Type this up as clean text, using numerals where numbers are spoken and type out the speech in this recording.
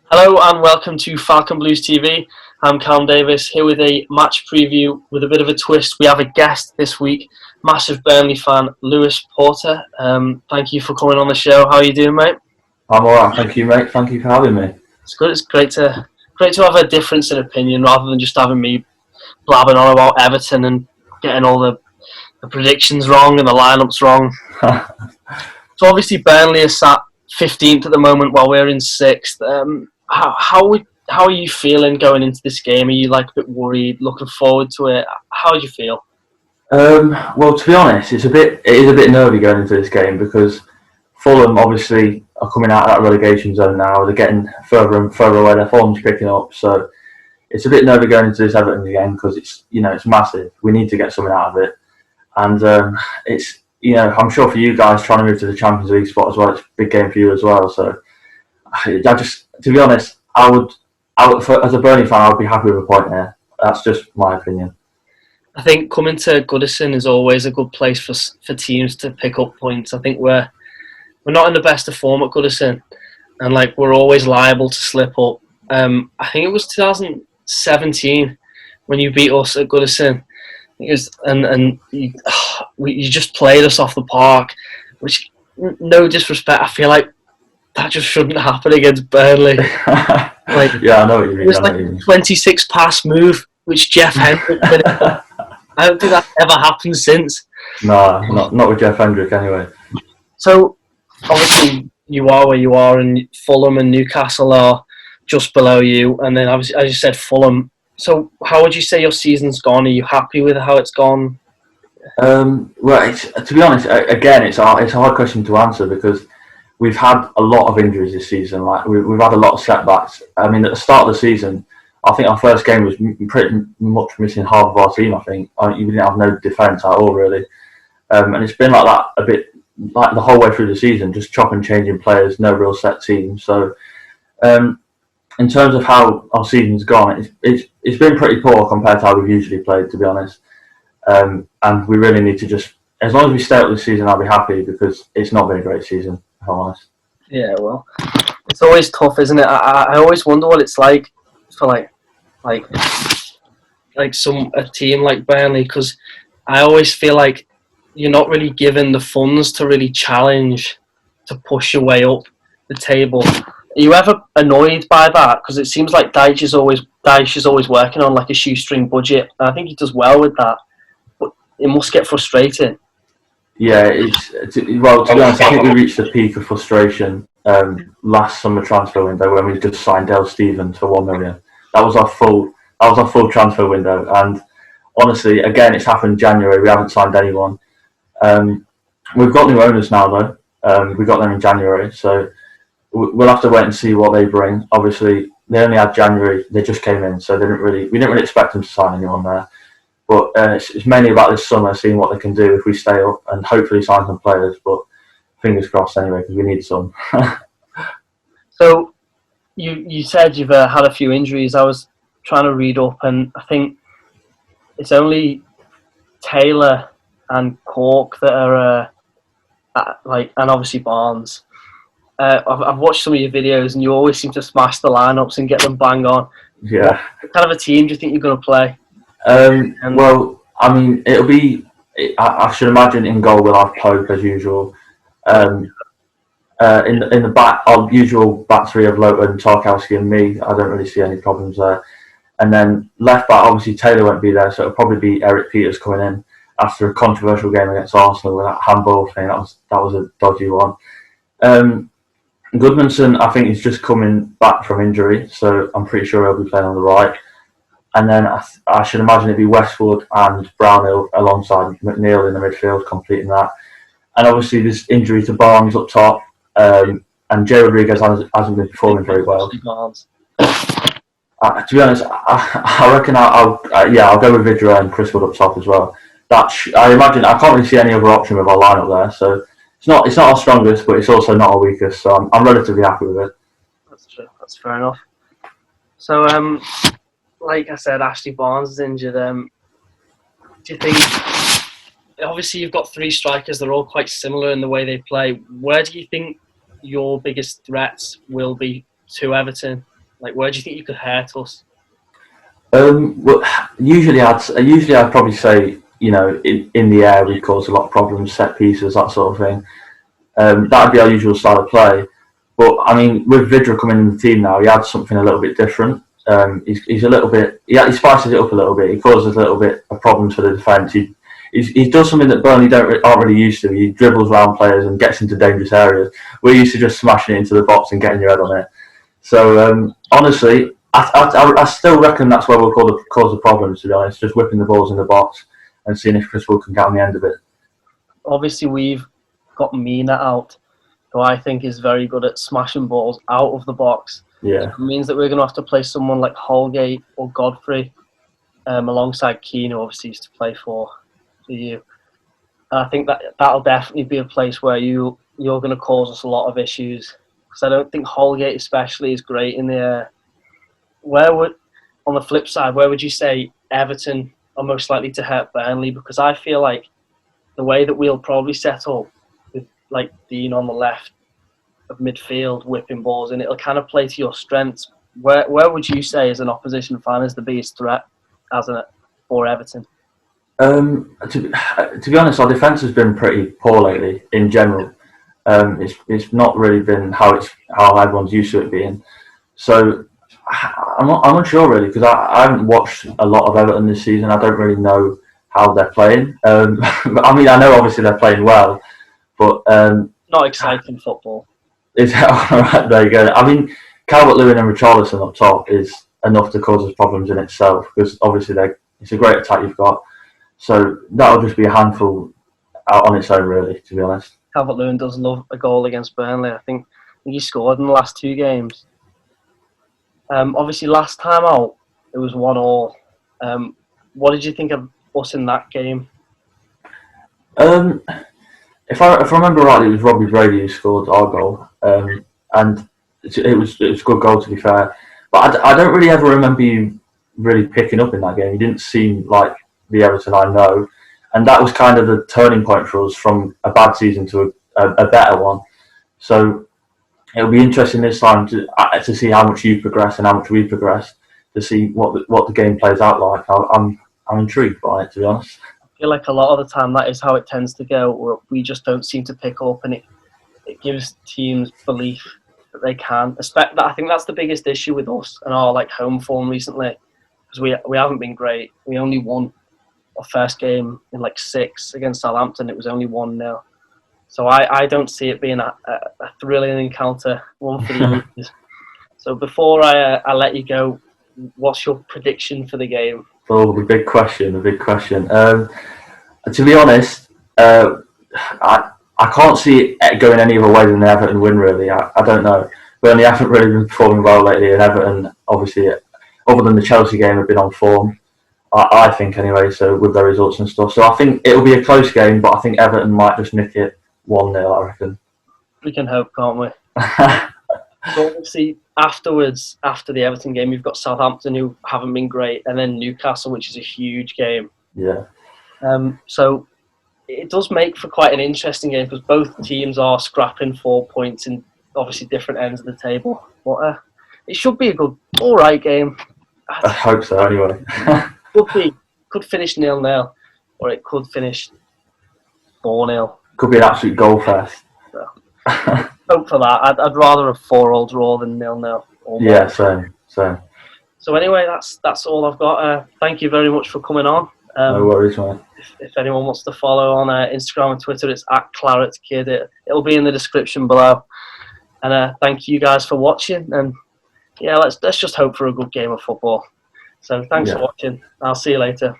Hello and welcome to Falcon Blues TV. I'm Callum Davies here with a match preview with a bit of a twist. We have a guest this week, massive Burnley fan, Lewis Porter. Thank you for coming on the show. How are you doing, mate? I'm alright, thank you, mate. Thank you for having me. It's good. It's great to have a difference in opinion rather than just having me blabbing on about Everton and getting all the predictions wrong and the lineups wrong. So obviously Burnley is sat 15th at the moment while we're in 6th. How are you feeling going into this game? Are you a bit worried, looking forward to it? How do you feel? Well, to be honest, it is a bit nervy going into this game because Fulham obviously are coming out of that relegation zone now. They're getting further and further away. Their form's picking up, so it's a bit nervy going into this Everton game because it's massive. We need to get something out of it, and I'm sure for you guys trying to move to the Champions League spot as well, it's a big game for you as well. So to be honest, as a Burnley fan, I would be happy with a point here. That's just my opinion. I think coming to Goodison is always a good place for teams to pick up points. I think we're not in the best of form at Goodison, and we're always liable to slip up. I think it was 2017 when you beat us at Goodison. It was, and you just played us off the park, which, no disrespect, I feel like that just shouldn't happen against Burnley. Yeah, I know what you mean. It was a 26 pass move, which Jeff Hendrick did. I don't think that's ever happened since. No, not with Jeff Hendrick anyway. So, obviously, you are where you are, and Fulham and Newcastle are just below you. And then, obviously, as you said, Fulham. So, how would you say your season's gone? Are you happy with how it's gone? Well, to be honest, again, it's a hard question to answer because we've had a lot of injuries this season. We've had a lot of setbacks. I mean, at the start of the season, I think our first game was pretty much missing half of our team. I think we didn't have no defence at all, really. And it's been like that a bit, like the whole way through the season, just chopping, changing players, no real set team. So, in terms of how our season's gone, it's been pretty poor compared to how we've usually played, to be honest. And we really need to just, as long as we stay up this season, I'll be happy because it's not been a great season, if I'm honest. Yeah, well, it's always tough, isn't it? I always wonder what it's like for a team like Burnley, because I always feel like you're not really given the funds to really challenge, to push your way up the table. Are you ever annoyed by that? Because it seems like Davies is always working on a shoestring budget. And I think he does well with that, but it must get frustrating. Yeah, to be honest, I think we reached the peak of frustration last summer transfer window when we just signed Dale Stevens for $1 million. That was our full transfer window, and honestly, again, it's happened in January. We haven't signed anyone. We've got new owners now, though. We got them in January, so we'll have to wait and see what they bring. Obviously, they only had January; they just came in, so we didn't really expect them to sign anyone there. But it's mainly about this summer, seeing what they can do if we stay up, and hopefully sign some players. But fingers crossed, anyway, because we need some. So, you said you've had a few injuries. I was trying to read up, and I think it's only Taylor and Cork that are and obviously Barnes. I've watched some of your videos, and you always seem to smash the lineups and get them bang on. Yeah. What kind of a team do you think you're going to play? Well, I mean, it'll be. I should imagine in goal we'll have Pope as usual. In the back, our usual back three of Lowton, Tarkowski, and me. I don't really see any problems there. And then left back, obviously Taylor won't be there, so it'll probably be Eric Peters coming in after a controversial game against Arsenal with that handball thing. That was a dodgy one. Goodmanson, I think, is just coming back from injury, so I'm pretty sure he'll be playing on the right. And then I should imagine it'd be Westwood and Brownhill alongside McNeil in the midfield, completing that. And obviously there's injury to Barnes up top, and Jay Rodriguez hasn't been performing very well. To be honest, I reckon I'll go with Vidra and Chris Wood up top as well. I imagine I can't really see any other option with our lineup there, so it's not our strongest, but it's also not our weakest. So I'm relatively happy with it. That's true. That's fair enough. So like I said, Ashley Barnes is injured. Do you think? Obviously, you've got three strikers. They're all quite similar in the way they play. Where do you think your biggest threats will be to Everton? Like, where do you think you could hurt us? Well, usually I'd probably say, in the air we cause a lot of problems, set pieces, that sort of thing. That'd be our usual style of play. But I mean, with Vidra coming in the team now, he adds something a little bit different. He's a little bit, he spices it up a little bit. He causes a little bit of problems for the defence. He does something that Burnley aren't really used to. He dribbles around players and gets into dangerous areas. We're used to just smashing it into the box and getting your head on it. So honestly, I still reckon that's where we'll cause the problems, to be honest, just whipping the balls in the box and seeing if Chris Wood can get on the end of it. Obviously, we've got Mina out, who I think is very good at smashing balls out of the box. Yeah. So it means that we're going to have to play someone like Holgate or Godfrey alongside Keane, who obviously used to play for you. And I think that'll definitely be a place where you're going to cause us a lot of issues, because I don't think Holgate especially is great in the air. On the flip side, where would you say Everton are most likely to hurt Burnley? Because I feel like the way that we'll probably set up with like Dean on the left of midfield, whipping balls, and it'll kind of play to your strengths. Where would you say, as an opposition fan, is the biggest threat for Everton? To be honest, our defence has been pretty poor lately in general. It's not really been how everyone's used to it being. So I'm unsure really, because I haven't watched a lot of Everton this season. I don't really know how they're playing. I mean, I know obviously they're playing well, but not exciting football. Is all right? There you go. I mean, Calvert-Lewin and Richarlison up top is enough to cause us problems in itself, because obviously it's a great attack you've got. So that'll just be a handful out on its own, really, to be honest. Calvert-Lewin does love a goal against Burnley. I think he scored in the last 2 games. Obviously, last time out, it was 1-1. What did you think of us in that game? If I remember rightly, it was Robbie Brady who scored our goal, and it was a good goal, to be fair. But I don't really ever remember you really picking up in that game. You didn't seem like the Everton I know, and that was kind of the turning point for us from a bad season to a better one. So it'll be interesting this time to see how much you progress and how much we progress, to see what the game plays out like. I'm intrigued by it, to be honest. I feel like a lot of the time that is how it tends to go, where we just don't seem to pick up, and it gives teams belief that they can. I think that's the biggest issue with us and our home form recently, because we haven't been great. We only won our first game in 6 against Southampton. It was only 1-0. So I don't see it being a thrilling encounter, one for the ages. So before I let you go, what's your prediction for the game? Oh, the big question. To be honest, I can't see it going any other way than the Everton win, really. I don't know. Burnley haven't really been performing well lately, and Everton, obviously, other than the Chelsea game, have been on form, I think, anyway, so with their results and stuff. So I think it'll be a close game, but I think Everton might just nick it 1-0, I reckon. We can hope, can't we? So obviously, afterwards, after the Everton game, you've got Southampton, who haven't been great, and then Newcastle, which is a huge game. Yeah. So it does make for quite an interesting game, because both teams are scrapping 4 points in obviously different ends of the table. But it should be a good, all right game. I hope so, anyway. Could finish 0-0, or it could finish 4-0. Could be an absolute goal fest. So, hope for that. I'd rather a 4-4 draw than 0-0. Yeah, same. So anyway, that's all I've got. Thank you very much for coming on. No worries, man. If anyone wants to follow on Instagram and Twitter, it's @ClaretKid. It'll be in the description below. And thank you guys for watching. And yeah, let's just hope for a good game of football. So thanks for watching. I'll see you later.